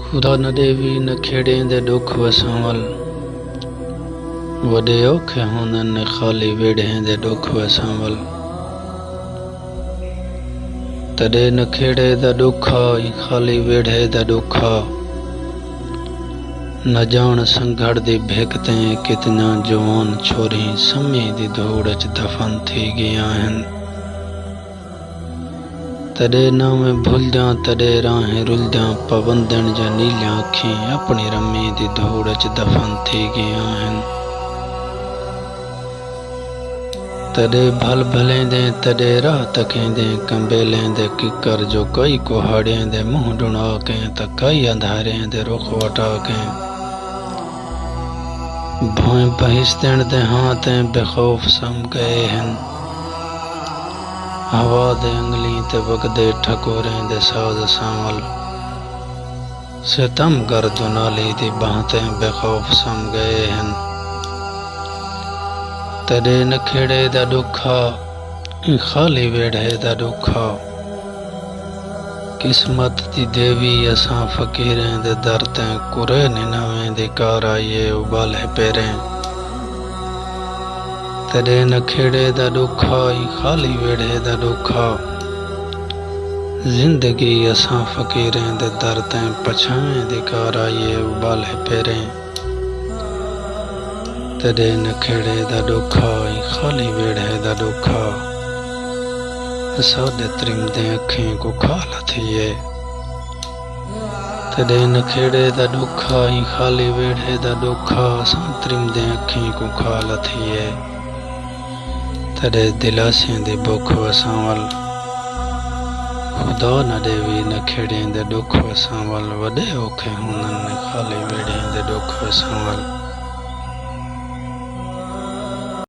खुदा न देवी न खेड़ेंदे दुख असां वल, वॾे औखे हूंदनि ख़ाली वेड़ेंदे दुख असां वल। तॾहिं न खेड़े दा ॾुखा ख़ाली वेड़े दा ॾुखा, न जान संघड़ दी भेकते कितना जवान छोरी समय दी धूड़ च दफन थी गया हैं। तॾहिं ना मैं भुल जा तॾहिं राहें रुल जा, पवंदण जा नीलिया अखीं अपनी रमी दी धूड़ च दफन थी गया हैं। तॾहिं भल भलेंदे तॾहिं राह तकेंदे, कंबेलेंदे किकर जो कई कुहाड़ेंदे मुंह ढुणा के त कई अंधारेंदे रुख वटा के। भोएं बहिस्तण दे हाथें बेखौफ सम गए हैं, हवा दे अंगली ते वगदे ठकोरें दे साज सांवल। सितम गर्द नाली दी बातें बेखौफ सम गए हैं। तॾहिं न खेड़े दा ॾुखा ख़ाली वेड़े दा ॾुखा, किस्मत दी देवी असां फ़कीरें दे दर ते कुरे निनवें दी कार आइए उबाले पेरें। तॾहिं न खेड़े दा ॾुखा ख़ाली वेड़े दा ॾुखा, ज़िंदगी असां फ़कीरें दे दर ते पछावें दी कार आइए उबाले पेरें। तॾहिं न खेड़े दा ॾुखा ख़ाली वेड़े दा ॾुखा, सादे त्रिमदे अखें को खाल थिए। तॾहिं न खेड़े दा ॾुखा ख़ाली वेड़े दा ॾुखा, सां त्रिमदे अखें को खाल थिए। तॾहिं दिलासें दी बुख असां वल, खुदा न देवी न खेड़ेंदे दुख असां वल। वॾे औखे हूंदनि ख़ाली वेड़ेंदे दुख असां वल।